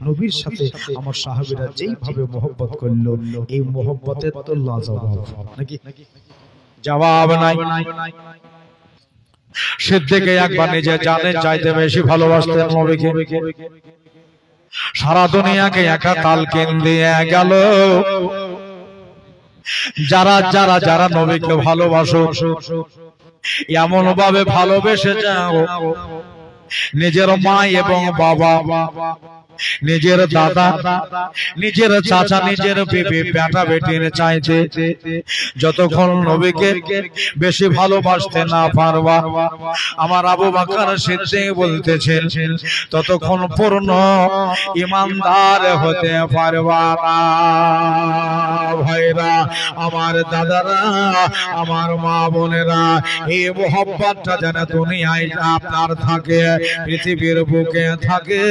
নবীর সাথে আমার সাহাবীরা যেইভাবে মোহব্বত করলো, এই মোহব্বতের তো লাজবাব নাকি জবাব নাই। সিদ্দিক একবার নিজে জানের চাইতে বেশি ভালোবাসতেন নবীকে। সারা দুনিয়াকে একা তালকিন দিয়ে গেল, যারা যারা যারা নবীকে ভালোবাসো এমন ভাবে ভালোবেসে যাও, নিজের মা এবং বাবা, নিজের দাদা, নিজের চাচা, নিজের বিবি, বেটা বেটির চাইতে যতক্ষণ নবীকে বেশি ভালোবাসতে না পারবা, আমার আবু বকর সিদ্দিক বলতেছেন ততক্ষণ পূর্ণ ঈমানদার হতে পারবা না। ভাইরা, আমার দাদারা, আমার মা বোনেরা, এই মোহব্বতটা যেন দুনিয়ায় আপনার থাকে, পৃথিবীর বুকে থাকে।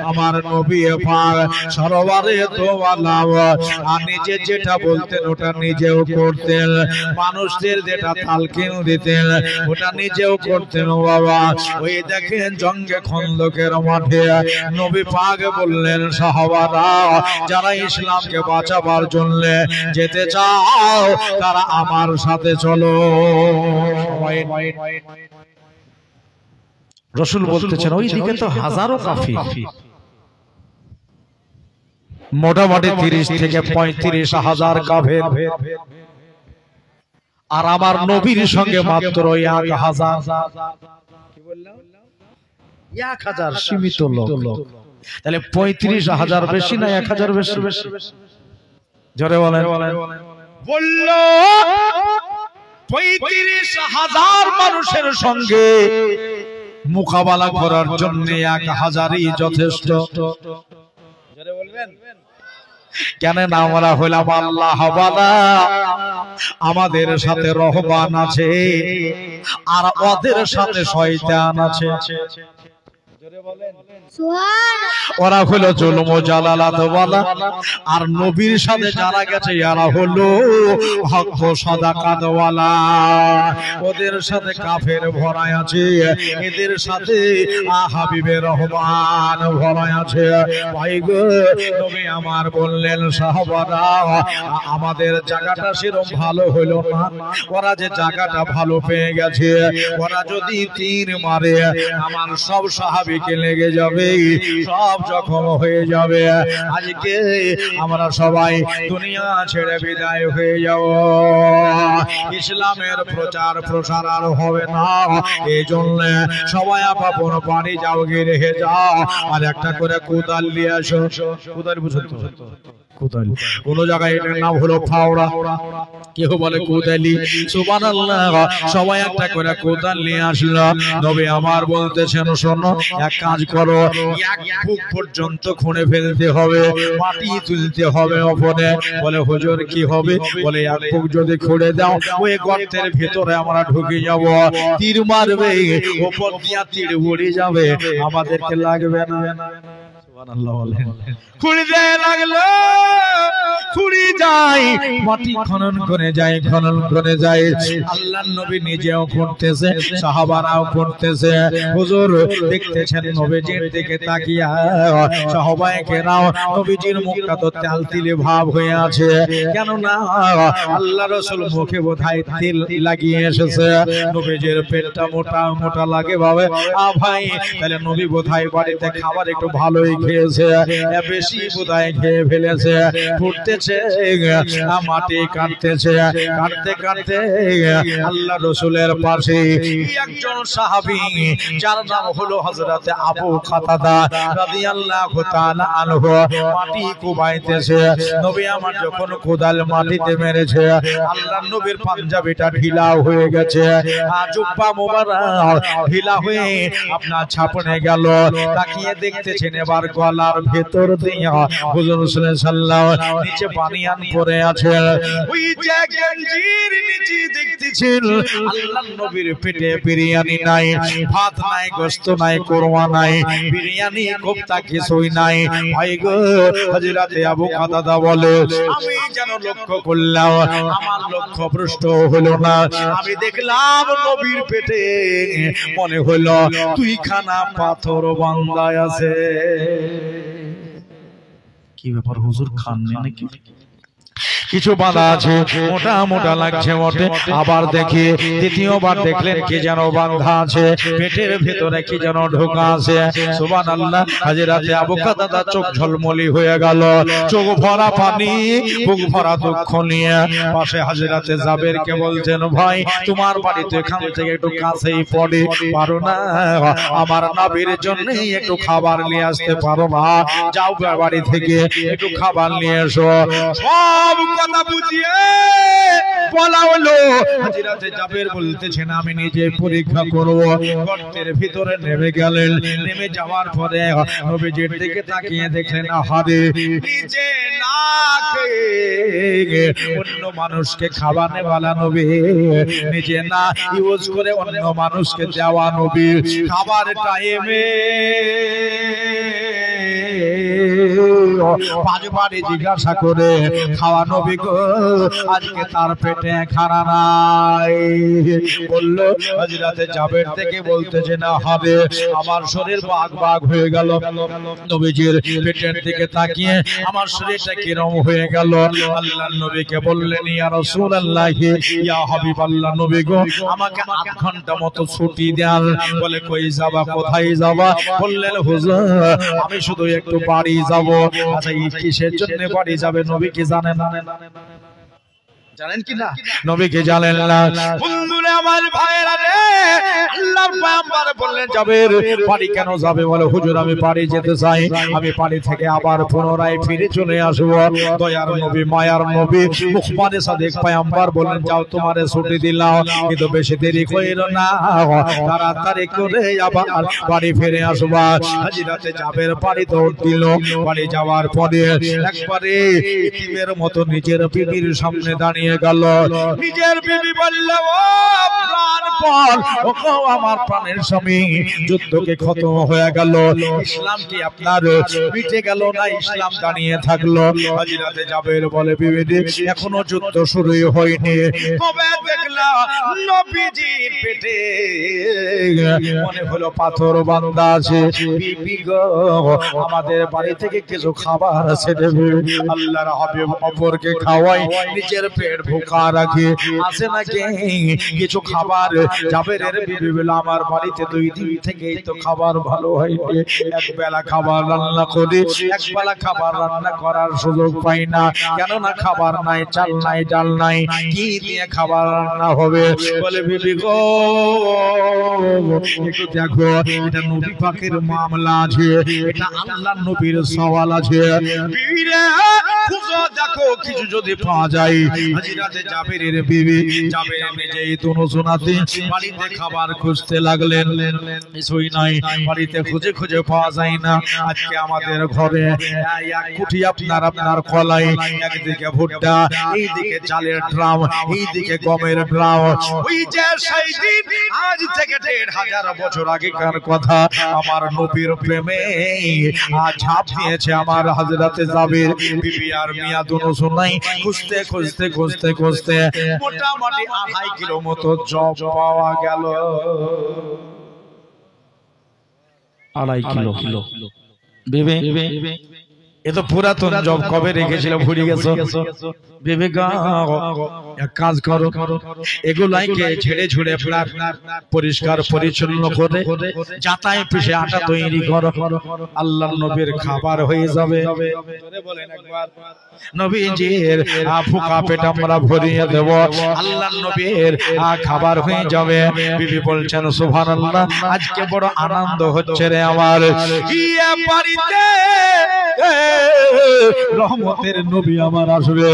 আমার নবী পাক সরওয়ারে তো আলাম, আর নিজে যেটা বলতেন ওটা নিজেও করতেন, মানুষদের যেটা তালকিন দিতেন ওটা নিজেও করতেন। বাবা, ওই দেখেন জঙ্গে খন্দকের মাঠে নবী পাক বললেন, সাহাবারা যারা ইসলামকে বাঁচাবার জন্য যেতে চাও তারা আমার সাথে চলো। রাসূল বলতেছেন ওইদিকে তো হাজারো কাফির, মোটামুটি 30 থেকে 35,000 কাফের, আর আমার নবীর সঙ্গে মাত্র 1000। কি বললাম? 1000 সীমিত লোক। তাহলে 35,000 বেশি না 1000 বেশি? জোরে বলেন। বলল 35,000 মানুষের সঙ্গে মোকাবেলা করার জন্য 1000ই যথেষ্ট। কেন না আমরা হইলাম আল্লাহ ওয়ালা, আমাদের সাথে রহমান আছে আর ওদের সাথে শয়তান আছে। ওরা হলো জুলুম ও জালালাত ওয়ালা, আর নবীর সাথে যারা গেছে এরা হলো হক ও সাদাকাত ওয়ালা। ওদের সাথে কাফের ভরায় আছে, এদের সাথে হাবিবের রহমান ভরায় আছে। ভাই গো, নবী আমার বললেন, সাহাবারা আমাদের জায়গাটা সেরকম ভালো হলো না, ওরা যে জায়গাটা ভালো পেয়ে গেছে, ওরা যদি তীর মারে আমার সব সাহাবীকে লেগে যাবে, সব জখম হয়ে যাবে। আজকে আমরা সবাই দুনিয়া ছেড়ে বিদায় হয়ে যাব, ইসলামের প্রচার প্রসার আর হবে না। এই জন্য সবাই আপন বাড়ি যাও, গিয়ে রেখে যাও, আর একটা করে কোদাল নিয়ে আসো। কোদাল বুঝো তো? কোদাল কোন জায়গায় এটার নাম হলো ফাওড়া, কেউ বলে কোদালি। সুবহানাল্লাহ, সবাই একটা করে কোদাল নিয়ে আসলো। নবী আমার বলতেছেন, শোনো, এক কাজ করো, এক ফুট পর্যন্ত খুঁড়ে ফেলতে হবে, মাটি তুলতে হবে ওপরে। বলে হুজুর কি হবে? বলে এক ফুট যদি খুঁড়ে দাও, ওই গর্তের ভিতরে আমরা ঢুকে যাব, তীর মারবে, উপর দিয়া তীর উড়ে যাবে, আমাদেরকে লাগবে না। সুবহানাল্লাহ বলেন। খুঁড়তে লাগলো, খুঁড়ি যায়, মাটি খনন করে যায়, খনন করে যায়। আল্লাহর নবী নিজেও করতেছে, সাহাবারাও করতেছে। হুজুর দেখতেছেন নবীজির দিকে তাকিয়া সাহাবায়ে কেরাম, নবীজির মুখটা তো তেলতিলে ভাব হয়ে আছে। কেন না আল্লাহ রাসূল মুখে বোধহয় তেল লাগিয়ে এসেছে, নবীজির পেটটা মোটা মোটা লাগে ভাবে। ভাই, তাহলে নবী বোধহয় বাড়িতে খাবার একটু ভালোই খেয়েছে, বেশি বোধহয় খেয়ে ফেলেছে। ফুটতেছে, মাটি কাটতেছে, কাটতে কাটতে আল্লাহ রাসূলের পাশে একজন সাহাবী, যার নাম হলো হযরত আবু কাতাদা রাদিয়াল্লাহু তাআলা আনহু, মাটি কুবাইতেছে। নবী আমার যখন কোদাল মাটিতে মেরেছে, আল্লাহর নবীর পাঞ্জাবিটা ঢিলা হয়ে গেছে, জুব্বা মোবারক ঢিলা হয়ে আপনার ছাপনে গেল। তাকিয়ে দেখতেছেন এবার গলার ভেতর দিয়া হুজুর সাল্লাল্লাহু আলাইহি ওয়াসাল্লাম নিচে বানিয়ান পরে আছে। ওই যে গঞ্জির নিচে দেখতেছেন আল্লাহর নবীর পেটে বিরিয়ানি নাই, ভাত নাই, গোশত নাই, কোরমা নাই, বিরিয়ানি কোফতা কিছুই নাই। ভাই গো, হযরত আবু কাতাদা বলে, আমি যেন লক্ষ্য করলাম, আমার লক্ষ্য ভ্রষ্ট হলো না। আমি দেখলাম নবীর পেটে মনে হলো 2খানা পাথর বাঁধা আছে। কি ব্যাপার হুজুর খান নাকি? কিছু বাঁধা আছে, মোটা মোটা লাগছে বটে। আবার দেখি দ্বিতীয়বার দেখলেন কি যেন বাঁধা আছে, পেটের ভেতরে কি যেন ঢোকা আছে। সুবহানাল্লাহ। হাজরাতে আবু কাতাদা চোখ ঝলমলি হয়ে গেল, চোখ ভরা পানি, বুক ভরা দুঃখ নিয়ে পাশে হাজরাতে জাবেরকে বলছেন, ভাই তোমার বাড়ি তো এখান থেকে একটু কাছেই পড়ে, পারো না আমার নবীর জন্য একটু খাবার নিয়ে আসতে পারো না? যাও বাড়ি থেকে একটু খাবার নিয়ে এসো। সব কথা বুঝিয়ে বলা হলো। হাজরাতে জাবের বলতেছেন, আমি নিজে পরীক্ষা করব। গর্তের ভিতরে নেমে গেলেন, নেমে যাওয়ার পরে নবীজির দিকে তাকিয়ে দেখলেন, আহারে নিজে না খেয়ে অন্য মানুষকে খাওয়ানে वाला নবী, নিজে না ইউজ করে অন্য মানুষকে দেওয়া নবী। খাবার টাইমে পাঁচবারে জিজ্ঞাসা করে, খাওয়া নবী গো আজকে তার পেটে খানা নাই। বললো হাজরাতে জাবের থেকে বলতেছে, না হবে আমার শরীর বাগ বাগ হয়ে গেল। নবীজির পেটের দিকে তাকিয়ে আমার শরীরটা কিরম হয়ে গেল। আল্লাহর নবীকে বললেন, ইয়া রাসূলুল্লাহ, ইয়া হাবিবাল্লাহ নবী গো আমাকে 8 ঘন্টা মতো ছুটি দেন। বলে, কই যাবা, কোথায় যাবা? বললেন, হুজুর আমি শুধু একটু বাড়ি যাব। আচ্ছা এই কিসের জন্য বাড়ি যাবে নবী কি জানেন? জানেন কি না? নবীকে জানেন না। বন্ধুরা আমার ভাইরা রে, আল্লাহর পয়গম্বর বললেন, জাবের বাড়ি কেন যাবে? বলে, হুজুর আমি বাড়ি যেতে চাই, আমি বাড়ি থেকে আবার পুনরায় ফিরে চলে আসব। দয়ার নবী, মায়ার নবী, মুখবারে সাদেক পয়গম্বর বললেন, যাও তোমারে ছুটি দিলাম, কিন্তু বেশি দেরি কইরো না, তাড়াতাড়ি করে আবার বাড়ি ফিরে আসবা। হাজরাতে জাবের বাড়ি দৌড় দিল। বাড়ি যাওয়ার পরে একবারে ইতিমের মতো নিজের বিবির সামনে দাঁড়িয়ে গেল। নিজের বিবি বলল, ও প্রাণপণ, ও আমার প্রাণের স্বামী, যুদ্ধকে খতম হয়ে গেল, ইসলাম কি আপনার মিটে গেল না ইসলাম দাঁড়িয়ে থাকলো? হাজরাতে জাবের বলে, বিবি এখনো যুদ্ধ শুরুই হয়নি, তবে দেখলাম নবীজির পেটে মনে হলো পাথর বাঁধা আছে। বিবি গো আমাদের বাড়ি থেকে কিছু খাবার আছে দেবে, আল্লাহর হাবিব অপরকে খাওয়াই, নিজের পেট ভুকা রাখে, আছে নাকি কিছু খাবার? জাবেরের বিবি বলে, আমার বাড়িতে 2 দিন থেকেই তো খাবার ভালো হয়নি, এক বেলা খাবার রান্না করি, এক বেলা খাবার রান্না করার সুযোগ পাই না, কেননা খাবার নাই, চাল নাই, ডাল নাই, কি দিয়ে খাবার রান্না হবে? বলে, বিবি গো একটু দেখো, এটা নবী পাকের মামলা আছে, এটা আল্লাহর নবীর সওয়াল আছে, বিবি রে খুঁজো দেখো কিছু যদি পাওয়া যায়। হাজরাতে জাবেরের বিবি জাবের নিজেই দুনো সোনাতে বাড়িতে খাবার খুঁজতে লাগলেন, কিছুই নাই, বাড়িতে খুঁজে খুঁজে পাওয়া যায় না। আজকে আমাদের ঘরে এক কুঠি আপনার কলাই, একদিকে ভুট্টা, এইদিকে চালের ড্রাম, এইদিকে গমের ড্রাম। ওই যে সেই দিন আজ থেকে 1500 বছর আগেকার কথা, আমার নবীর প্রেমে আজ ঝাঁপ দিয়েছে আমার হাজরাতে জাবের বিবি আর মিয়া দুনো সোনাই। খুঁজতে খুঁজতে খুঁজতে খুঁজতে মোটামুটি 2.5 কিলো মতো জব পাওয়া গেল। 2.5 কিলো বেবে, এ তো পুরাতন জব, কবে রেখেছিল ভুলে গেছো? বিবেকা এক কাজ করো, এগুলাইকে ছেড়ে ঝুড়ে পরিষ্কার পরিচ্ছন্ন করে যাতায় পিষে আটা তৈরি করো, আল্লাহর নবীর খাবার হয়ে যাবে। নবীজির ফুকা পেট আমরা ভরিয়ে দেব, আল্লাহর নবীর খাবার হয়ে যাবে। বিবি বলছেন, সুবহানাল্লাহ, আজকে বড় আনন্দ হচ্ছে রে আমার, ইয়া বাড়িতে রহমতের নবী আমার আসবে,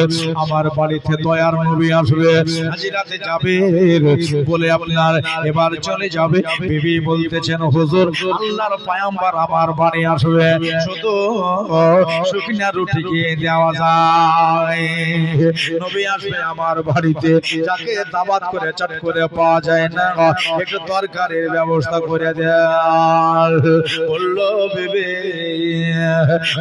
আমার বাড়িতে দয়ার নবী আসবে। হাজরাতে জাবের বলে, আপনার এবার চলে যাবে। বিবি বলতেছেন, হুজুর আল্লাহর পয়গম্বর আমার বাড়ি আসবে, শুধু শুকনা রুটি কি দেওয়া যায়? নবী আসবে আমার বাড়িতে, যাকে দাওয়াত করে চট করে পাওয়া যায় না, একটু তরকারির ব্যবস্থা করে দেয়। বলল, বিবি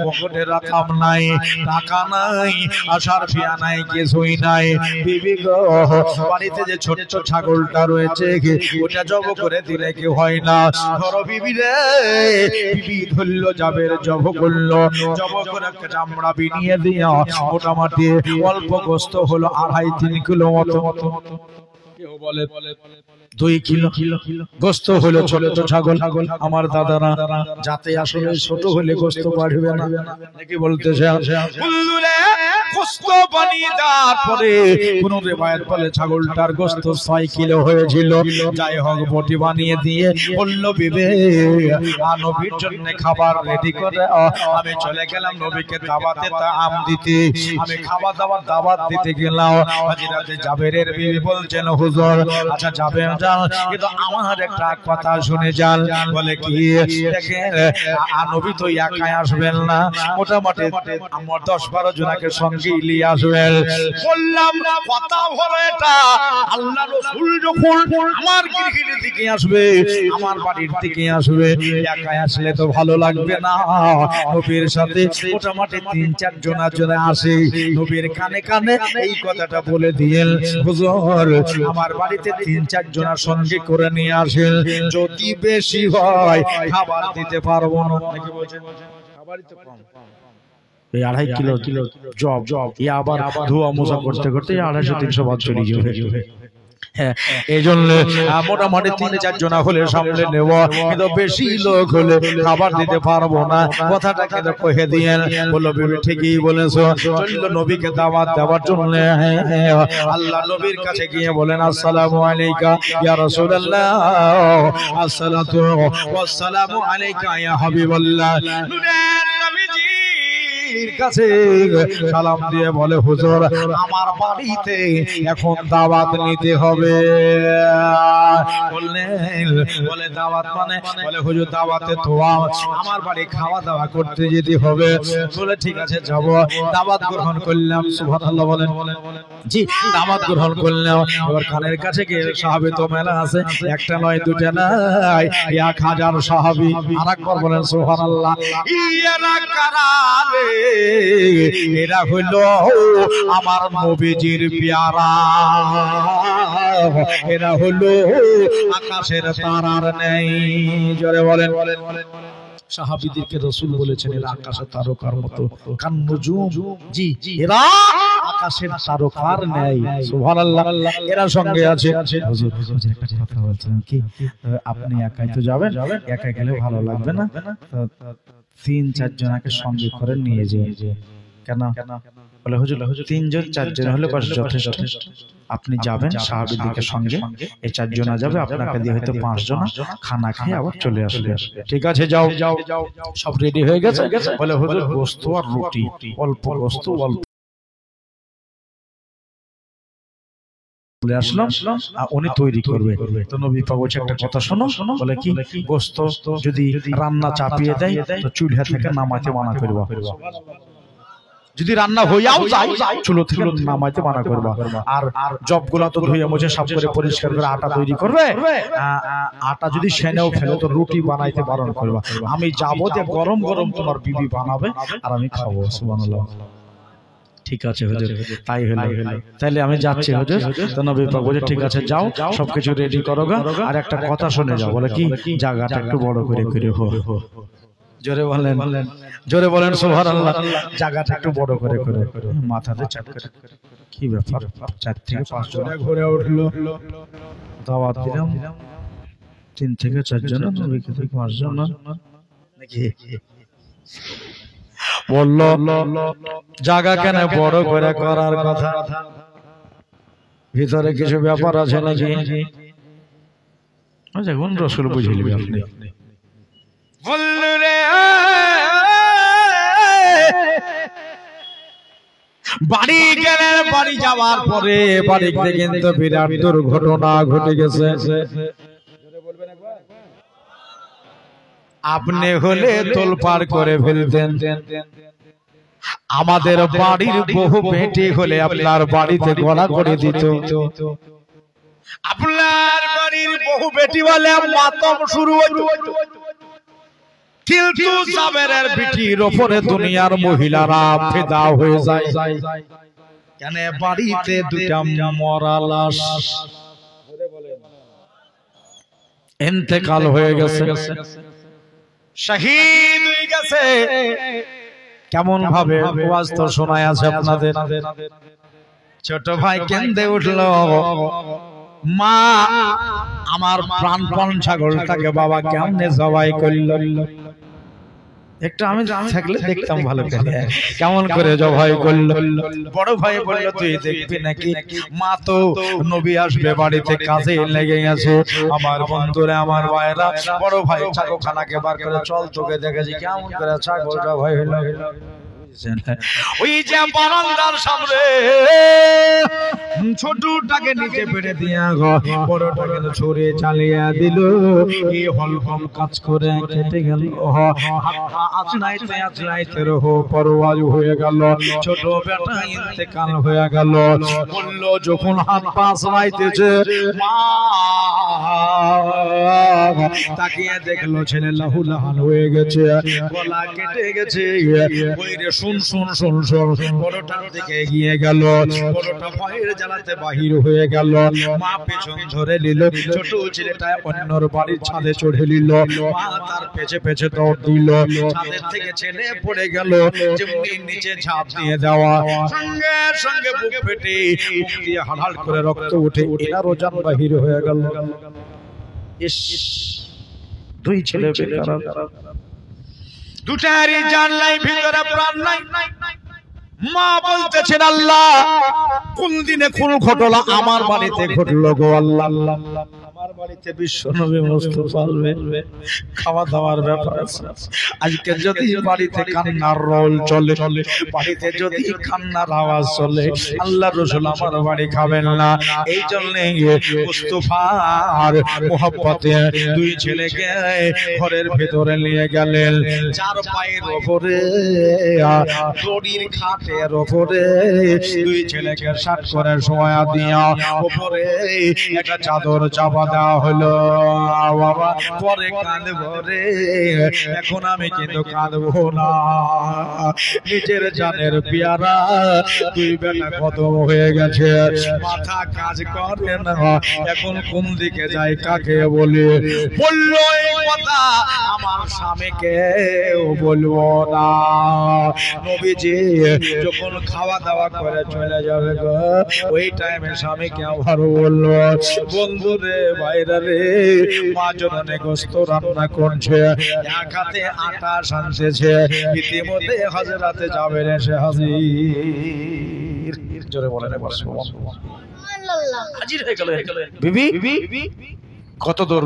পকেটে রাখাম নাই, টাকা নাই, আসার ফিয়া নাই, কিছুই নাই। বিবি গো, বাড়িতে যে ছোট্ট ছাগলটা রয়েছে ওটা জব করে দিলে কি হয় না? ধরো বিবি রে, বিবি ধরলো যাবের জব করলো, জব করে চামড়া বিনিয়ে দিয়া মোটামুটি অল্প গোস্ত হলো 2.5-3 কিলো মতো। কেউ বলে 2 কিলো গোস্ত হলো ছোট ছাগল। আমার দাদারা যাতে আসলে ছোট হলে গোস্ত বাড়বে না নাকি বলতেছে, গোস্ত বানিয়ে দেওয়ার পরে কোন রিওয়ায়াত বলে ছাগলটার গোস্ত 6 কিলো হয়েছিল। যাই হোক, বটি বানিয়ে দিয়ে বলল বিবে নবীর জন্য খাবার রেডি করে আমি চলে গেলাম নবীকে দাওয়াতে আম দিতে। আমি খাবার দাবার দাওয়াত দিতে গেলাম। হাজিরাতে জাবেরের বিবি বলছেন, হুজুর আচ্ছা যাবেন যান, কিন্তু আমার একটা কথা শুনে যান। বলে কি? দেখেন নবী তো একাই আসবেন না, মোটামুটি আমার 10-12 জনকে সঙ্গে নিয়ে আসবেন। বললাম কথা হলো এটা, আল্লাহ রাসূল যখন আমার গৃহের দিকে আসবে, আমার বাড়ির দিকে আসবে, একাই আসলে তো ভালো লাগবে না। নবীর সাথে মোটামুটি 3-4 জনা আসে। নবীর কানে কানে এই কথাটা বলে দিয়েন, হুজুর আমার বাড়িতে 3-4 জনের সঙ্গে করে নিয়ে আসেন, যদি বেশি হয় খাবার দিতে পারবো না। নাকি বলছেন খাবারই তো কম, এই 2.5 কিলো জব আবার ধোয়া মোছা করতে করতে 250-300 বাদ চলে যাবে। হ্যাঁ, এই জন্য মোটামুটি 3-4 জনা হলে সামলে নেব, কিন্তু বেশি লোক হলে খাবার দিতে পারবো না। কথাটা কিন্তু কহে দিয়েন। বললো বিবি ঠিকই বলেছো। চললো নবীকে দাওয়াত দেওয়ার জন্য। আল্লাহ নবীর কাছে গিয়ে বলেন, আসসালামু আলাইকা ইয়া রাসূলুল্লাহ, আসসালাতু ওয়াসসালামু আলাইকা ইয়া হাবিবাল্লাহ। কাছে সালাম দিয়ে বলে, হুজুর আমার বাড়িতে এখন দাওয়াত নিতে হবে। বললেন, বলে দাওয়াত মানে? বলে হুজুর দাওয়াতে তো আমার বাড়ি খাওয়া দাওয়া করতে যেতে হবে। বলে ঠিক আছে যাব। দাওয়াত গ্রহণ করলাম। সুবহানাল্লাহ বলেন। জি, দাওয়াত গ্রহণ করলাম। এবার খানের কাছে গিয়ে সাহাবী তো মেলা আছে, একটা নয় দুটা নয়, 1000 সাহাবী। আরেকবার বলেন সুবহানাল্লাহ। ইয়ারা কারা রে? এরা হইল আমার নবীজির পেয়ারা, এরা হলো আকাশের তারার নেই। জোরে বলেন। সাহাবীদেরকে রাসূল বলেছেন এরা আকাশের তারকার মতো, কান্নুজুম। জি, এরা আকাশের তারকার নেই। সুবহানাল্লাহ। এরা সঙ্গে আছে। হুজুর একটা কথা বলছিলাম কি, আপনি একাই তো যাবেন, একাই গেলে ভালো লাগবে না, 3-4 জনকে সঙ্গে করে নিয়ে যান। কেন? বলে হুজুর 3-4 জন হলে যথেষ্ট। আপনি যাবেন সাহাবীদের সঙ্গে, এই 4 জনা যাবে, আপনাকে দিয়ে হয়তো 5 জনা খানা খেয়ে আবার চলে আসবে। ঠিক আছে, যাও। সব রেডি হয়ে গেছে। বলে হুজুর গোশত আর রুটি, অল্প গোশত অল্প আসলাম, উনি তৈরি করবে। তো নবী পাক বলছে একটা কথা শোনো। বলে কি? গোশত যদি রান্না চাপিয়ে দেয় তো চুলহা থেকে নামাইতে মানা করবা। যদি রান্না হইয়াও যায় চুলো থেকে নামাইতে মানা করবা। আর জবগুলা তো ধুয়ে মুছে সাফ করে পরিষ্কার করে আটা তৈরি করবে। আটা যদি সেনেও ফেলে তো রুটি বানাইতে বারণ করবা। আমি যাবো যে গরম গরম তোমার বিবি বানাবে আর আমি খাবো। সুবহানাল্লাহ। ঠিক আছে হুজুর, তাই হলো। তাহলে আমি যাচ্ছি হুজুর। তো নবী পাক বলে ঠিক আছে যাও, সবকিছু রেডি করো গা। আর একটা কথা শুনে যাও। বলে কি? জায়গাটা একটু বড় করে হো। জোরে বলেন, জোরে বলেন সুবহানাল্লাহ। জায়গাটা একটু বড় করে মাথাতে চাপ করে। কি ব্যাপার? 4 থেকে 5 জন ঘুরে উঠলো। দাওয়াত দিলাম 3 থেকে 4 জন, নবীকে 5 জন নাকি বললো জায়গা কেন বড় করে করার কথা? ভিতরে কিছু ব্যাপার আছে নাকি? যখন রাসূল বুঝিয়ে আপনি বাড়ি গেলেন। বাড়ি যাওয়ার পরে বাড়িতে কিন্তু বিরাট দুর্ঘটনা ঘটে গেছে। আপনি হলে তোলপাড় করে ফেলতেন। আমাদের বাড়ির বহু বেটি হলে আপনার বাড়িতে গলা করে দিত। আপনার বাড়ির বহু বেটি বলে মাতম শুরু হইতো। কিন্তু জাবেরের বিটির উপরে দুনিয়ার মহিলারা ফিদা হয়ে যায়। কেন? বাড়িতে দুটা মরা লাশ ইন্তেকাল হয়ে গেছে, শহীদ হয়ে গেছে। কেমন ভাবে ওয়াজ তো শোনায় আছে আপনাদের। ছোট ভাই কেঁদে উঠলো, মা আমার প্রাণপণ ছাগলটাকে বাবা কেমনে জবাই করলো। একটু আমি থাকলে দেখতাম ভালো করে কেমন করে জবাই করলো। বড় ভাই বলল তুই দেখবি নাকি? মা তো নবী আসবে বাড়িতে, কাজে লেগে গেছে। আমার বন্ধুরা, আমার ভাইরা, বড় ভাই ছাগলখানাকে বার করে চল তোকে দেখেছি কেমন করে ছাগল জবাই হলো। ওই যে বারান্দার সামনে ছোটটাকে নিচে পেড়ে দিয়া বড়টাকে ছুঁড়ে চালিয়ে দিল। এই হলকম কাজ করে কেটে গেল, আচড়াইতে আচড়াইতে পরওয়াজ হয়ে গেল। ছোট বেটা ইন্তেকাল হয়ে গেল। বললো যখন হাত পা আচড়াইতেছে, মা তাকিয়ে দেখলো ছেলে লাহুলাহান হয়ে গেছে, গলা কেটে গেছে। শুন শুন শুন শুন, বড়টার দিকে এগিয়ে গেল। বড়টা ভয়ের জ্বালাতে বাহির হয়ে গেল। মা পেছন ধরে নিল, ছোট ছেলেটা অন্যর বাড়ির ছাদে চড়ে নিল। মা তার পেছে পেছে দৌড় দিল। ছাদের থেকে ছেলে পড়ে গেল, যেমনি নিচে ঝাঁপ দিয়ে দেওয়া, সঙ্গে সঙ্গে বুক ফেটে মুখ দিয়ে হালহাল করে রক্ত উঠে এনারও জান বাহির হয়ে গেল। ইস, দুই ছেলে বেকার, দুটারই জান নাই, ভিতরে প্রাণ নাই। মা বলতেছেন আল্লাহ কোন দিনে কোন ঘটনা আমার বাড়িতে ঘটলো গো আল্লাহ। আমার বাড়িতে বিশ্বনবী মুস্তাফা খাওয়া দাওয়ার ব্যাপার আছে। আজকে যদি বাড়িতে কান্নার রোল চলে, বাড়িতে যদি কান্নার আওয়াজ চলে, আল্লাহ রাসূল আমার বাড়ি খাবেন না। এই জন্য মুস্তাফার মোহব্বতে দুই ছেলেকে ঘরের ভেতরে নিয়ে গেলেন। চার পায়ের উপরে দড়ির খাটের উপরে দুই ছেলেকে শাট করে শোয়া দিয়া উপরে একটা চাদর চাপা দেওয়া হলো। বাবা পরে কাঁদবো রে, এখন আমি কিন্তু কাঁদবো না। নিজের জানের পেয়ারা দুই বেটা খতম হয়ে গেছে, মাথা কাজ করে না, এখন কোন দিকে যাই কাকে বলি। বললো এই কথা আমার স্বামীকে বলবো না। নবীজি যখন খাওয়া দাওয়া করে চলে যাবে গো, ওই টাইমে স্বামীকে আবার বললো, বন্ধু রে, বাইরে রে, মা জননে গোস্ত রান্না করছে, এক হাতে আটা সানতেছে, ইতিমধ্যে হযরতে জাবের এসে হাজির। জোরে বলেন সুবহানাল্লাহ। হাজির হয়ে গেল। বিবি কত দূর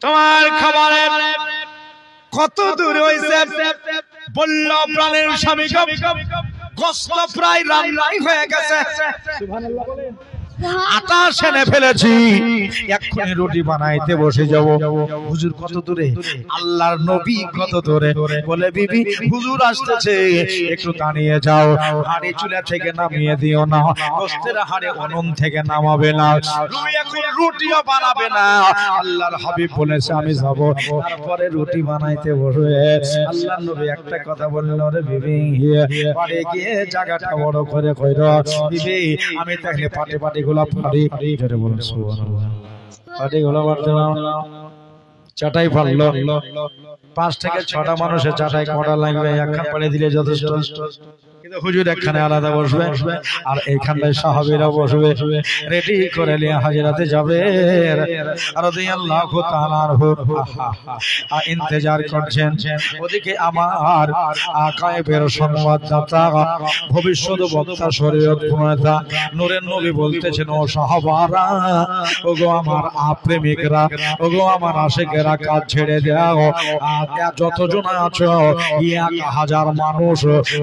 তোমার খাবারের, কত দূর হইছে? বলল প্রাণের স্বামী গোস্ত প্রায় রান্নাই হয়ে গেছে। সুবহানাল্লাহ বলেন। আটা সেনে ফেলেছি, এক্ষুনি রুটি বানাইতে বসে যাব। হুজুর কত দূরে? আল্লাহর নবী কত দূরে? বলে বিবি হুজুর আসতেছে, একটু দাঁড়িয়ে যাও, হাড়ি চুলা থেকে নামিয়ে দিও না, গোস্তের হাড়ি উনুন থেকে নামাবে না, তুমি এখন রুটিও বানাবে না। আল্লাহর হাবিব বলেছে আমি যাব, তারপরে রুটি বানাইতে বসবে। আল্লাহর নবী একটা কথা বললেন, রে বিবি বাড়ি গিয়ে জায়গাটা বড় করে কইরো। বিবি আমি তাহলে পাটে পাটে চাটাই ফাললো, 5 থেকে 6টা মানুষের চাটাই কটা লাগবে, একখান পাড়ে দিলে যথেষ্ট। কিন্তু হুজুর একখানে আলাদা বসবে, আর এইখানটায় সাহাবীরা বসবে, রেডি করে নিয়ে হাজিরাতে যাবে। রাদিয়াল্লাহু তাআলা ইন্তজার করছেন। ওদিকে আমার গায়েবের সংবাদদাতা, ভবিষ্যৎ বক্তা, শরীয়ত প্রণেতা নূরের নবী বলতেছেন, ও সাহাবারা, ওগো আমার প্রেমিকরা, ওগো আমার আশিকেরা, কাজ ছেড়ে দাও। যতজন আছো 1000 মানুষ,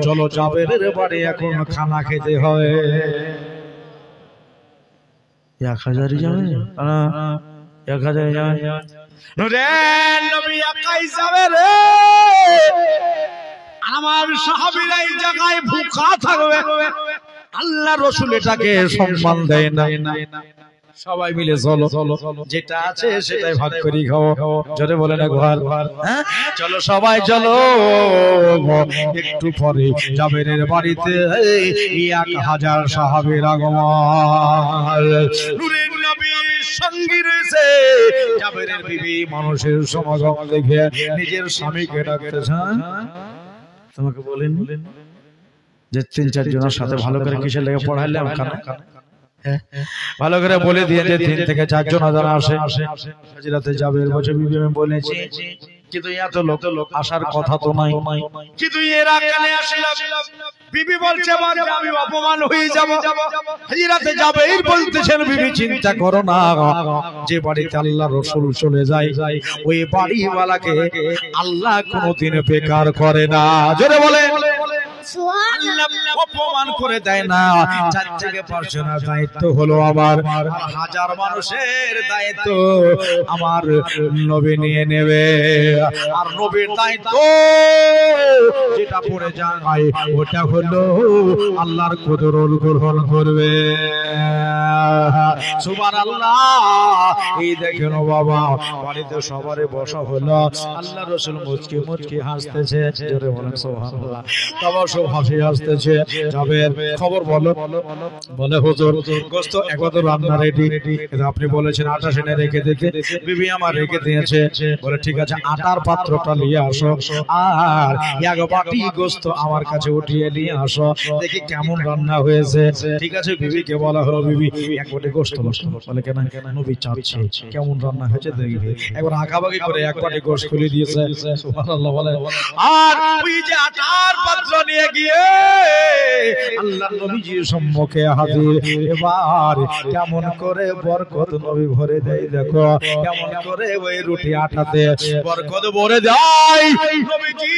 চলো যাবে বাড়ি, এখন খানা খেতে হয়। 1000 যাবে না, 1000 যাবে। নূরের নবী একাই যাবে রে, আমার সাহাবীরা এই জায়গায় ভুখা থাকবে। আল্লাহ রাসূল এটাকে সম্মান দেয় না। সবাই মিলে চলো, যেটা আছে সেটাই ভাগ করি খাও। জোরে বলে না ঘর, হ্যাঁ চলো সবাই চলো। একটু পরে জাবেরের বাড়িতে 1000 সাহাবীর আগমন। নূরের নবীর সঙ্গী রয়েছে। জাবেরের বিবি মানুষের সমাগম দেখে নিজের স্বামীকে ডাকতেছে। তোমাকে বলেন যে 3-4 জনের সাথে ভালো করে কিসের লেগে পড়াইলাম, ভালো করে বলে দিয়ে যে 3 থেকে 4 জন যারা আসে হাজিরাতে জাবের বসে বিবি আমি বলেছি, কিন্তু এত লোক আসার কথা তো নাই, কিন্তু এর আকালে আসলাম। বিবি বলছে আমি অপমান হয়ে যাব। হাজিরাতে জাবের বলতেছেন বিবি চিন্তা করো না, যে বাড়িতে আল্লাহ রাসূল চলে যায় ওই বাড়িওয়ালাকে আল্লাহ কোনোদিন বেকার করে না। জোরে বলে আল্লাহ অপমান করে দেয় না। 4 থেকে 5 জনের দায়িত্ব হলো আমার, 1000 মানুষের দায়িত্ব আমার নবী নিয়ে নেবে। আর নবীর দায়িত্ব যেটা পড়ে যায় ওটা হলো আল্লাহর কুদরত গ্রহণ করবে। সুবহানাল্লাহ। এই দেখেন বাবা বাড়িতে সবারে বসা হলো, আল্লাহ রাসূল মুচকি মুচকি হাসতেছে। জোরে বলেন সুবহানাল্লাহ। সবার সব হাসি আসতেছে। জাবের খবর বলো, বলে হুজুর গোশত একদম রান্না রেডি, আপনি বলেছেন আটা সেনে রেখে দিতে, বিবি আমার রেখে দিয়েছে। বলে ঠিক আছে আটার পাত্রটা নিয়ে আসো আর 1 বাটি গোশত আমার কাছে উঠিয়ে নিয়ে আসো, দেখি কেমন রান্না হয়েছে। ঠিক আছে বিবিকে বলা হলো বিবি 1 বাটি গোশত বসো। বলে কেন? নবী চাচ্ছে কেমন রান্না হয়েছে দেখবে। একবার আঁকাবাকি করে 1 বাটি গোশত খুলে দিয়েছে। সুবহানাল্লাহ বলে। আর ওই যে আটার পাত্র নিয়ে গিয়ে আল্লাহর নবীজির সম্মুখে হাজির। এবার কেমন করে বরকত নবী ভরে দেয়, দেখো কেমন করে ওই রুটি আটাতে বরকত ভরে দেয়। নবীজি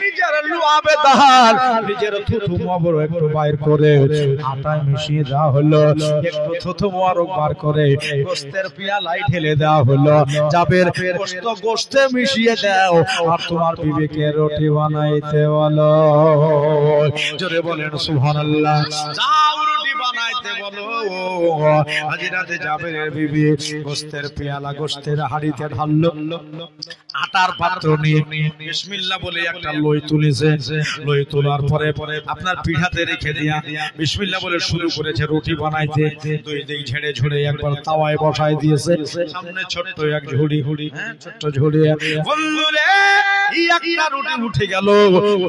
নিজের লুআবে দাল নিজের থুথু মোবারক একটু বাইর করে আটায় মিশিয়ে দেওয়া হলো, একটু থুথু মোবারক বার করে গোশতের পেয়ালায় ঢেলে দেওয়া হলো। জাবের গোশতে মিশিয়ে দাও আর তোমার বিবিকে রুটি বানাইতে বলো। জোরে বলেন সুবহানাল্লাহ। যাও রুটি বানাইতে বলো। হাজিরাতে জাবেরের বিবি গোশতের পেয়ালা গোশতের হাড়িতে ঢাললো, আটার পাত্র নিয়ে বিসমিল্লাহ বলে একটা লই তুলেছে। লই তোলার পরে আপনার পিঠাতে রেখে দিয়া বিসমিল্লাহ বলে শুরু করেছে রুটি বানাইতে। 2 দিক ঝেড়ে ঝুড়ে একবার তাওয়ায় বসায় দিয়েছে। সামনে ছোট্ট এক ঝুড়ি, ছোট্ট ঝুড়ি। বন্ধুরে একটা রুটি উঠে গেল,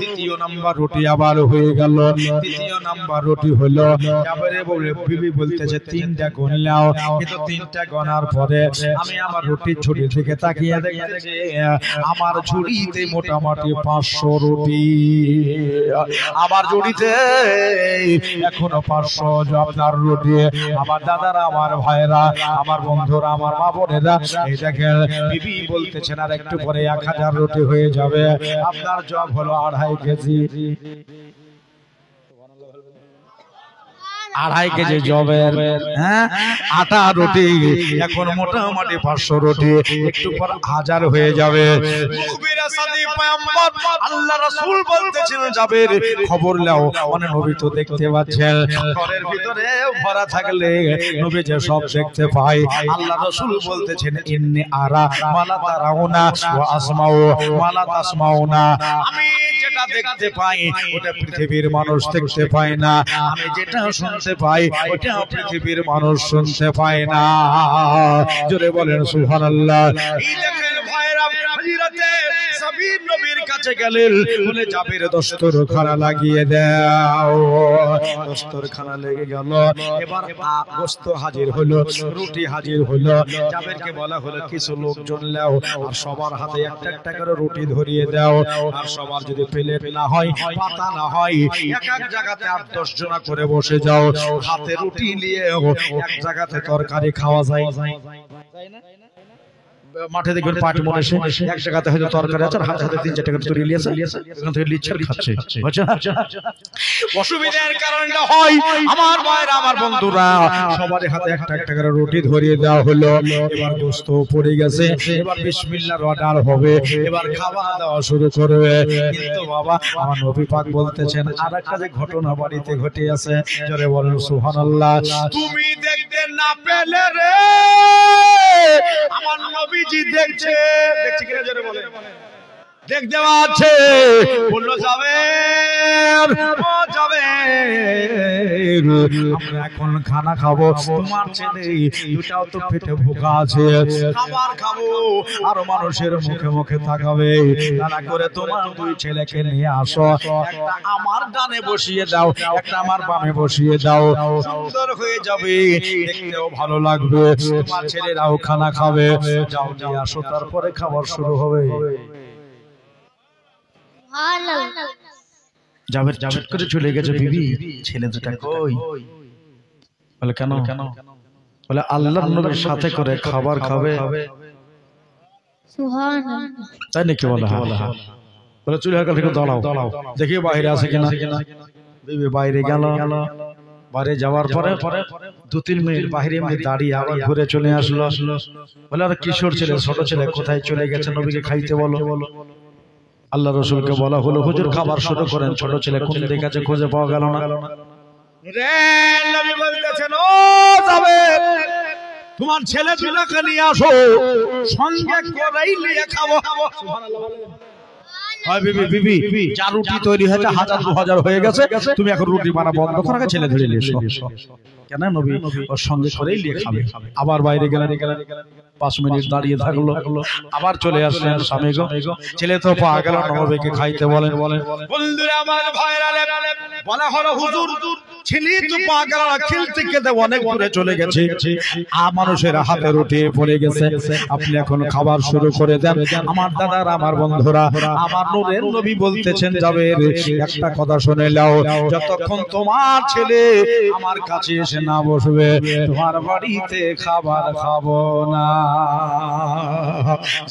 দ্বিতীয় নাম্বার রুটি আবার হয়ে গেল, তৃতীয় নাম্বার রুটি হলো। জাবেরে বলে বিবি বলতেছে 3টা গুনলাও, কিন্তু 3টা গনার পরে আমি আমার রুটির ঝুড়ি থেকে তাকিয়ে দেখি আমার ঝুড়িতে মোটামুটি 500 রুটি। আমার ঝুড়িতে এখনো 500 আপনার রুটি। আমার দাদারা, আমার ভাইরা, আমার বন্ধুরা, আমার মা বোনেরা, এই দেখেন বিবি বলতেছেন আর একটু পরে 1000 রুটি হয়ে যাবে। আপনার জব হলো 2.5 কেজি। 2.5 কেজি জবের আটা রুটি এখন মোটামুটি 500 রুটি, একটু পর 1000 হয়ে যাবে। আল্লাহ রাসূল বলতেছেন জাবের খবর নাও, মানে নবী তো দেখতে পাচ্ছেন ঘরের ভিতরে ভরা থাকলে নবী যে সব দেখতে পায়। আল্লাহ রাসূল বলতেছেন ইন্নী আরা মালা তারাউনা ওয়া আসমাউ মালা তাসমাউনা। আমি যেটা দেখতে পাই ওটা পৃথিবীর মানুষ দেখতে পায় না, আমি যেটা শুনতে পাই ওটা পৃথিবীর মানুষ শুনতে পায় না। জোরে বলেন সুবহানাল্লাহ। এই দেখেন ভাইরা হযরতে সাবির নবীর কাছে গেলেন, বলে জাবের দস্তরখানা লাগিয়ে দাও। দস্তরখানা লেগে গেল। এবার গোশত হাজির হলো, রুটি হাজির হলো। জাবেরকে বলা হলো কিছু লোকজন নাও আর সবার হাতে একটা একটা করে রুটি ধরিয়ে দাও। আর সবার যদি প্লেট না হয়, পাতা না হয়, এক এক জায়গাতে 8-10 জন করে বসে যাও। হাতে রুটি নিয়ে এক জায়গাতে তরকারি খাওয়া যায়, তাই না? মাঠে দেখবেন পাটি মনে এসে এক জায়গাতে হয়তো তরকারি আছে আর হাতে হাতে 3-4 টাকা তৈরি নিয়েছে এখান থেকে লিচ্ছে খাচ্ছে অসুবিধার কারণটা হয় আমার ভাইরা আমার বন্ধুরা সবার হাতে একটা একটা করে রুটি ধরিয়ে দেওয়া হলো এবার গোশত পড়ে গেছে এবার বিসমিল্লাহর অর্ডার হবে এবার খাওয়া দাওয়া শুরু করবে কিন্তু বাবা আমার নবী পাক বলতেছেন আরেকটা যে ঘটনা বাড়িতে ঘটে আছে জোরে বলেন সুবহানাল্লাহ তুমি দেখতে না পেলে রে আমার নবীজি দেখছে কিনা জোরে বলেন দেখতে পাচ্ছে বললো যাবে আমরা এখন খানা খাবো তোমার ছেলে দুটাও তো পেটে ভোকা আছে খাবার খাবো আর মানুষের মুখে মুখে তাকাবে তারা করে তোমার দুই ছেলেকে নিয়ে আসো একটা আমার ডানে বসিয়ে দাও একটা আমার বামে বসিয়ে দাও সুন্দর হয়ে যাবে দেখতেও ভালো লাগবে তোমার ছেলেরাও খানা খাবে যাও নিয়ে আসো তারপরে খাবার শুরু হবে যাবে চট করে চলে গেছে বিবি ছেলে দুটা কই বলে কেন বলে আল্লাহর নবীর সাথে করে খাবার খাবে সুবহানাল্লাহ তাই নাকি বলে হ্যাঁ বলে চুলে হালকা থেকে দাঁড়াও দেখি বাইরে আছে কিনা বিবি বাইরে গেল বাইরে যাওয়ার পরে 2-3 মিনিট বাইরে এমনি দাঁড়িয়ে আবার ঘুরে চলে আসলো বলে আর কিশোর ছেলে ছোট ছেলে কোথায় চলে গেছে নবীকে খাইতে বলো আল্লাহ রাসূলকে বলা হলো হুজুর খাবার শুরু করেন ছোট ছেলে কোন দিকে আছে খুঁজে পাওয়া গেল না রে নবী বলতেছেন ও যাবে তোমার ছেলে দুটাকে নিয়ে আসো সঙ্গে করেই নিয়ে খাবো সুবহানাল্লাহ হয় বিবি যা রুটি তৈরি হয়েছে 1000-2000 হয়ে গেছে তুমি এখন রুটি বানা বন্ধ করো ছেলে ধরে নিয়ে এসো কেন নবী ওর সঙ্গে করেই নিয়ে খাবে আবার বাইরে গেলেন 5 মিনিট দাঁড়িয়ে থাকলো আবার চলে আসলেন স্বামী গো ছেলে তো পাওয়া গেল নবীকে খাইতে বলেন বন্ধুরা আমার ভাইরা বলা হলো হুজুর ছেলে তো পাওয়া গেল খেলতে খেতে অনেক দূরে চলে গেছে মানুষের হাতে রুটি পড়ে গেছে আপনি এখন খাবার শুরু করে দেন আমার দাদার আমার বন্ধুরা আমার নূরের নবী বলতেছেন যাবে একটা কথা শুনে নাও যতক্ষণ তোমার ছেলে আমার কাছে এসে না বসবে তোমার বাড়িতে খাবার খাবো না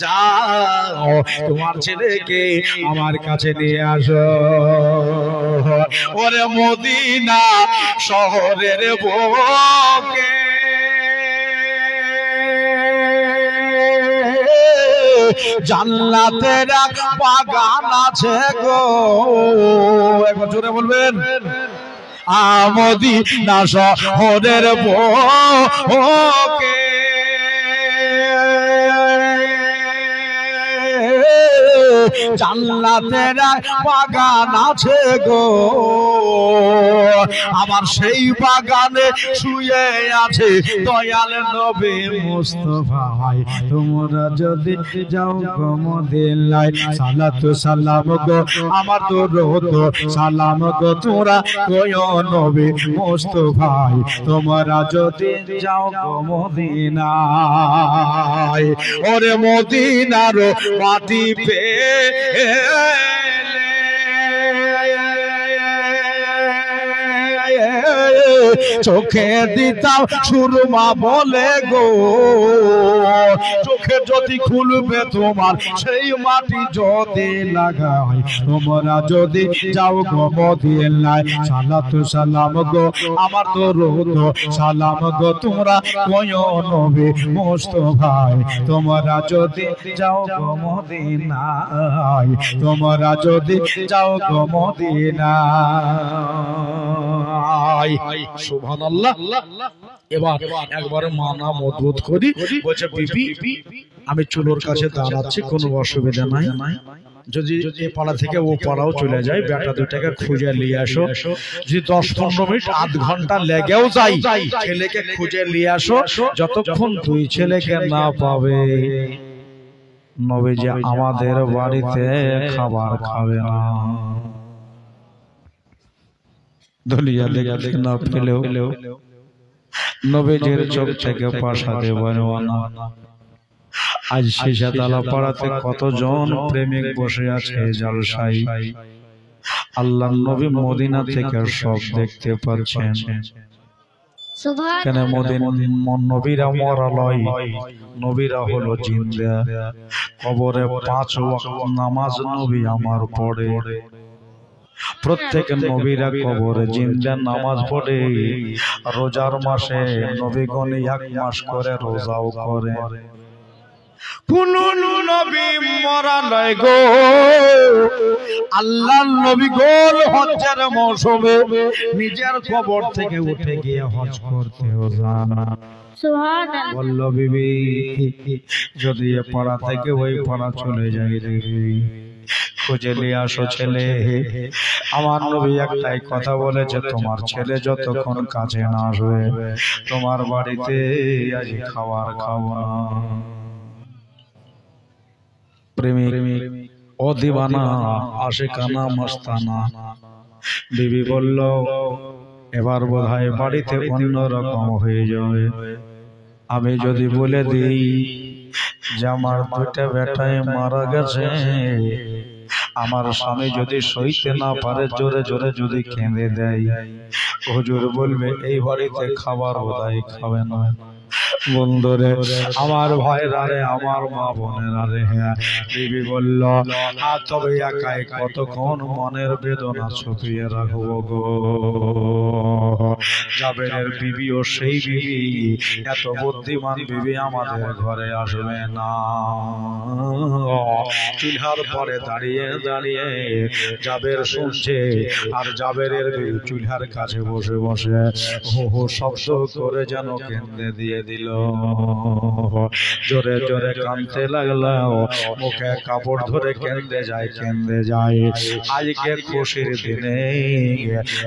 যাও তোমার ছেলেকে আমার কাছে নিয়ে আসো ওরে মদিনা শহরের বুকে জান্নাতের বাগান আছে গো একবার জোরে বলবেন মদিনা শহরের বুকে জান্নাতের বাগান আছে গো আমার সেই বাগানে শুয়ে আছে দয়াল নবী মুস্তাফা তোমরা যদি যাও গো মদিনায় সালাতু সালাম গো আমার দরুদ সালাম গো তোমরা কয়ো নবী মুস্তাফা তোমরা যদি যাও গো মদিনায় ওরে মদিনার মাটি পে চোখে দিতাম সুরমা বলে গো চোখে যদি খুলবে তোমার সেই মাটি যদি লাগাই তোমরা যদি যাও গো মদিনায় সালাতু সালাম গো আমার দরুদ সালাম গো তোমরা কয়ো নবী মুস্তাফা তোমরা যদি যাও গো মদিনায় তোমরা যদি যাও গো মদিনায় সুবহানাল্লাহ এবার একবার মানা মজবুত করি বলছে বিবি আমি চুলোর কাছে দাঁড়াচ্ছি কোনো অসুবিধা নাই যদি এ পাড়া থেকে ও পাড়াও চলে যায় বেটা দুটাকে খুঁজে নিয়ে আসো যদি 10-15 মিনিট আধ ঘন্টা লেগেও যায় ছেলেকে খুঁজে নিয়ে আসো যতক্ষণ দুই ছেলেকে না পাবে নবীজি আমাদের বাড়িতে খাবার খাবে না দুনিয়া দেখতে না পেলেও নবীজির চোখ থেকে পাশা দেব না আজ শেষাতলা পাড়াতে কতজন প্রেমিক বসে আছে জলসাই আল্লাহর নবী মদিনা থেকে সব দেখতে পাচ্ছেন কেন মদিন নবীরা মরালয়, নবীরা হলো জিন্দা। কবরে 5 ওয়াক্ত নামাজ নবী আমার পড়ে। প্রত্যেক নবীরা কবরে জিন্দা নামাজ পড়ে। রোজার মাসে নবীগণ 1 মাস করে রোজাও করে। কোন নবী মরা নয় গো, আল্লাহর নবী গোল হজ্জের মৌসুমে নিজের কবর থেকে উঠে গিয়ে হজ করতেও জানা। সুবহানাল্লাহ। বলল বিবি যদি এ পাড়া থেকে ওই পাড়া চলে যাই রে, খুঁজে নিয়ে আসো ছেলে। আমার নবী একটাই কথা বলেছে, তোমার ছেলে যতক্ষণ কাছে না আসবে তোমার বাড়িতে আজ খাবার খাবো না। প্রেমিক ও দিওয়ানা আশিকানা মস্তানা। বিবি বলল এবার বোধহয় বাড়িতে অন্যরকম হয়ে যাবে। আমি যদি বলে দিই যে আমার 2টা বেটাই মারা গেছে, আমার স্বামী যদি সইতে না পারে জোরে জোরে যদি কেঁদে দেয়, হুজুর বলবে এই বাড়িতে খাবার বোধহয় খাবে না। বন্ধুরে আমার ভাইরা রে, আমার মা বোনেরা রে, হ্যাঁ বিবি বলল তবে একাই কতক্ষণ মনের বেদনা ছুপিয়ে রাখবো গো। জাবেরের বিবি ও সেই বিবি, এত বুদ্ধিমান বিবি আমাদের ঘরে আসবে না। চুলহার পরে দাঁড়িয়ে দাঁড়িয়ে জাবের শুনছে, আর জাবেরের বিবি চুলহার কাছে বসে বসে হো হো শব্দ করে যেন কেঁদে দিয়ে দিল। জোরে জোরে কাঁদতে লাগলো, মুখে কাপড় ধরে কেঁদে যায় কেঁদে যায়। আজকে খুশির দিনে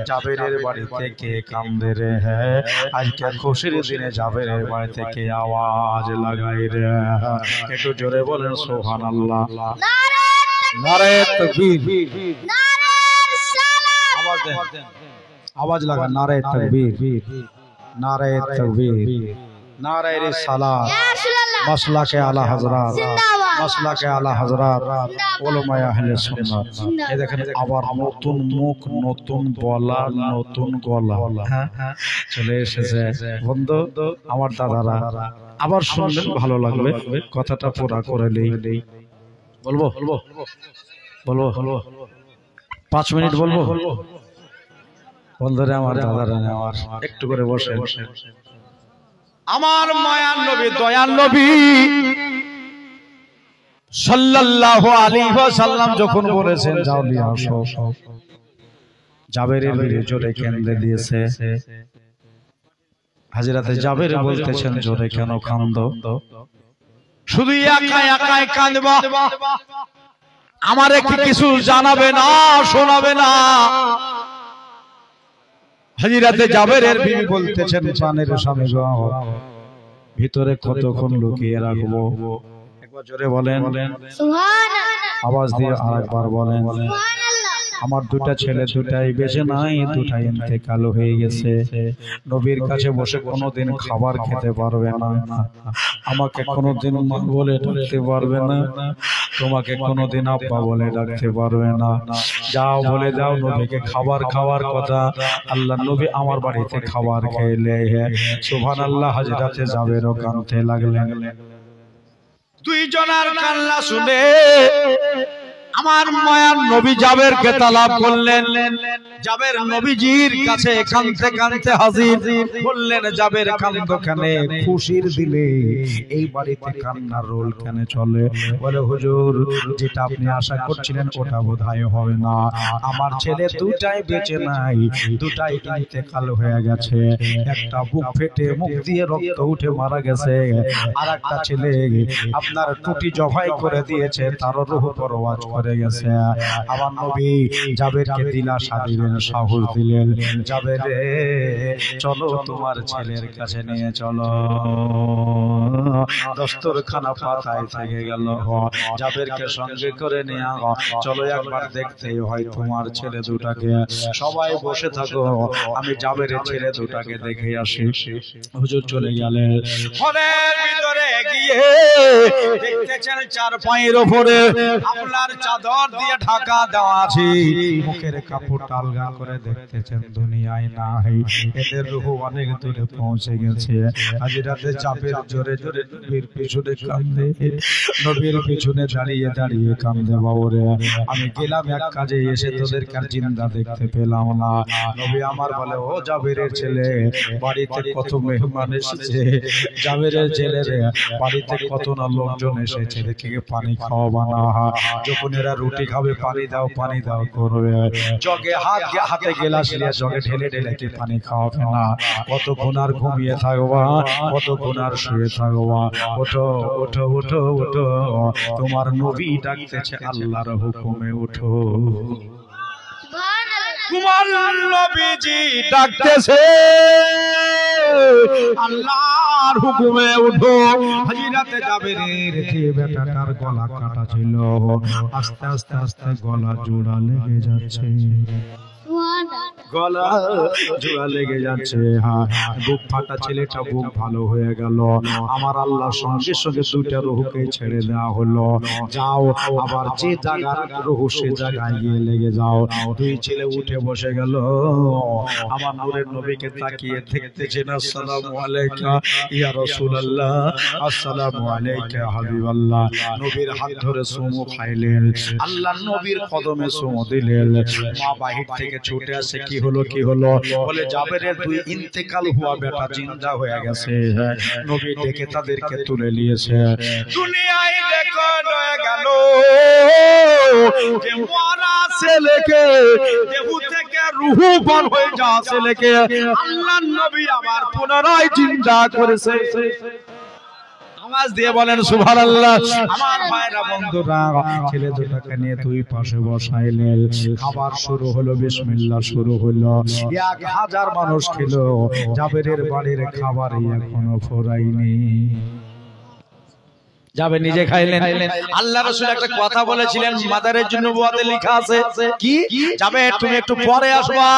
জাবেরের বাড়ি থেকে কান্দে রে, হ্যাঁ আজকে খুশির দিনে জাবেরের বাড়ি থেকে আওয়াজ লাগাই রে। একটু জোরে বলেন সুবহানাল্লাহ। নারে তাকবীর, আওয়াজ দেন, আওয়াজ লাগা। নারে তাকবীর, নারে তাকবীর, নারে রিসালাত, মাসলাকে আলা হযরত, মাসলাকে আলা হযরত উলামায়ে আহলে সুন্নাত। এই দেখেন আবার নতুন মুখ, নতুন বলা, নতুন গলা, হ্যাঁ চলে এসেছে। বন্ধু আমার দাদারা আবার শুনলেন ভালো লাগবে, কথাটা পুরা করে নেই। বলবো বলবো বলবো 5 মিনিট বলবো। বন্ধুরা আমার দাদারা আমার একটু করে বসে। আমার মায়ার নবী দয়ার নবী সাল্লাল্লাহু আলাইহি ওয়াসাল্লাম যখন বলেছেন যাও নিয়ে আসো, জাবেরের বিবি জোরে কেঁদে দিয়েছে। হাজরাতে জাবের বলতেছেন জোরে কেন কাঁদো? শুধু একাই একাই কাঁদবা, আমারে কি কিছু জানাবে না, শোনাবে না? হাজরাতে জাবেরের বিবি বলতেছেন প্রাণের স্বামী গো, ভিতরে কতক্ষণ লুকিয়ে রাখবো? একবার জোরে বলেন সুবহানাল্লাহ, আওয়াজ দিয়ে আরেকবার বলেন সুবহানাল্লাহ। আমার 2টা ছেলে 2টাই বেঁচে নাই, 2টাই ইন্তেকাল হয়ে গেছে। নবীর কাছে বসে কোনোদিন খাবার খেতে পারবে না, আমাকে কোনোদিন মা বলে ডাকতে পারবে না, তোমাকে কোনোদিন আব্বা বলে ডাকতে পারবে না। যাও বলে দাও নবীকে খাবার খাওয়ার কথা। আল্লাহ নবী আমার বাড়িতে খাবার খেলে সুবহানাল্লাহ। হাজরাতে জাবেরও কাঁদতে লাগলেন। 2 জনের কান্না শুনে আমার মায়ার নবী জাবেরকে তালাব করলেন। জাবের নবীজির কাছে কাঁদতে কাঁদতে হাজির। বললেন জাবের কাঁদো কেন? খুশির দিলে এই বাড়িতে কান্নার রোল কেন চলে? বলে হুজুর যেটা আপনি আশা করছিলেন ওটা বোধহয় হবে না। আমার ছেলে 2টাই বেঁচে নাই, 2টাই ইন্তেকাল হয়ে গেছে। একটা বুক ফেটে মুখ দিয়ে রক্ত উঠে মারা গেছে, আর একটা ছেলে আপনার টুটি জবাই করে দিয়েছে, তার রূহ পরওয়াজ করে গেছে। আমার নবী জাবেরকে দিলাশা দিলেন, সাহস দিলেন, জাবের চলো তোমার ছেলের কাছে নিয়ে চলো। দস্তরখানা পাতায় থেকে গেল, জাবেরকে সঙ্গে করে নিয়ে চলো একবার দেখতেই হয় তোমার ছেলে 2টাকে। সবাই বসে থাকো, আমি জাবেরের ছেলে 2টাকে দেখে আসি। হুজুর চলে গেলেন। ঘরের ভিতরে গিয়ে দেখতেছেন 4 পায়ের উপরে আপনার চাদর দিয়ে ঢাকা দেওয়া আছে, মুখের কাপড় আলগা হালকা করে দেখতেছেন দুনিয়ায় নাই, এদের রূহ অনেক দূরে পৌঁছে গেছে। হাজিরাতে চাপের জোরে জোরে নবীর পিছনে কান্দে, নবীর পিছনে দাঁড়িয়ে দাঁড়িয়ে কান্দে। বাবরে আমি গেলাম এক কাজে, এসে তোদের কার জিন্দা দেখতে পেলাম না। নবী আমার বলে, ও জাবেরের ছেলে, বাড়িতে কত মেহমান এসেছে, জাবেরের ছেলে রে, বাড়িতে কত না লোকজন এসেছে, দেখে পানি খাওয়াবা না? যখন এরা রুটি খাবে পানি দাও পানি দাও করবে, জগে হাতে গেলাস নিয়ে জগে ঢেলে ঢেলে কি পানি খাওয়াবে না? কতক্ষণ আর ঘুমিয়ে থাকবা, কতক্ষণ আর শুয়ে থাকবা? ওঠো ওঠো ওঠো ওঠো, তোমার নবী ডাকতেছে আল্লাহর হুকুমে, ওঠো। তোমার নবীজি ডাকতেছে আল্লাহর হুকুমে, উঠো। হাজিরাতে জাবেরের যে বেটাটার গলা কাটা ছিল, আস্তে আস্তে আস্তে গলা জোড়া লেগে যাচ্ছে, গলা জোড়া লেগে যাচ্ছে। হ্যাঁ, বুক ফাটা ছেলেটা বুক ভালো হয়ে গেল। আমার আল্লাহর সঙ্গে সঙ্গে দুইটা রুহকে ছেড়ে দেওয়া হলো, যাও আবার যে জায়গার রুহ সে জায়গায় গিয়ে লেগে যাও। দুই ছেলে উঠে বসে গেল। আমার নূরের নবীকে তাকিয়ে দেখতেছেন, আসসালামু আলাইকা ইয়া রাসূলুল্লাহ, আসসালামু আলাইকা ইয়া হাবিবাল্লাহ। নবীর হাত ধরে চুমু খাইলেন, আল্লাহর নবীর কদমে চুমু দিলেন। মা বাহির থেকে ছুটে আসে, কি হলো কি হলো? বলে জাবেরের দুই ইন্তেকাল হওয়া বেটা জিন্দা হয়ে গেছে। নবী ডেকে তাদেরকে তুলে নিয়েছে। দুনিয়ায় রেকর্ড হয়ে গেল যে মরা ছেলেকে, দেহ থেকে রূহ বের হয়ে যাওয়া ছেলেকে আল্লাহর নবী আবার পুনরায় জিন্দা করেছে। আওয়াজ দিয়ে বলেন সুবহানাল্লাহ। আমার ভাইরা বন্ধুরা, ছেলে দুটাকে নিয়ে দুই পাশে বসাইলেন, খাবার শুরু হলো, বিসমিল্লাহ শুরু হলো। 1000 মানুষ খেলো, জাবেরের বাড়ির খাবারই এখনো ফুরায়নি। যাবে নিজে খাইলেন। আল্লাহ রাসূল একটা কথা বলেছিলেন, মাদারের জন্য নবুয়তে লেখা আছে, কি যাবে তুমি একটু পরে আসবা।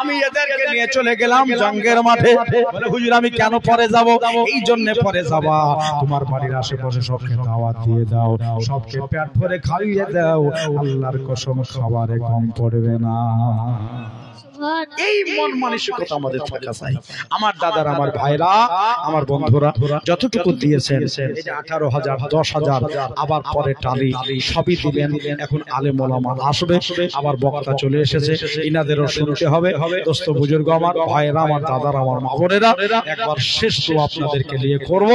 আমি এদেরকে নিয়ে চলে গেলাম জঙ্গের মাঠে। বলে হুজুর আমি কেন পরে যাব? এই জন্য পরে যাবা, তোমার বাড়ির আশেপাশে সবকে দাওয়াত দিয়ে দাও, সবকে পেট ভরে খাইয়ে দাও, আল্লাহর কসম খাবারে কম পড়বে না। এই মন মানসিকতা আমাদের থাকা চাই। আমার দাদার, আমার ভাইরা, আমার বন্ধুরা যতটুকু দিয়েছেন, এই যে 18,000 10,000 আবার পরে টালি সবই দিবেন। এখন আলেম ওলামা আসবে, আবার বক্তা চলে এসেছে, ইনাদেরও শুনতে হবে। দোস্ত বুজুর্গ, আমার ভাইরা, আমার দাদার, আমার মা বোনেরা, একবার শেষ তো আপনাদেরকে নিয়ে করব।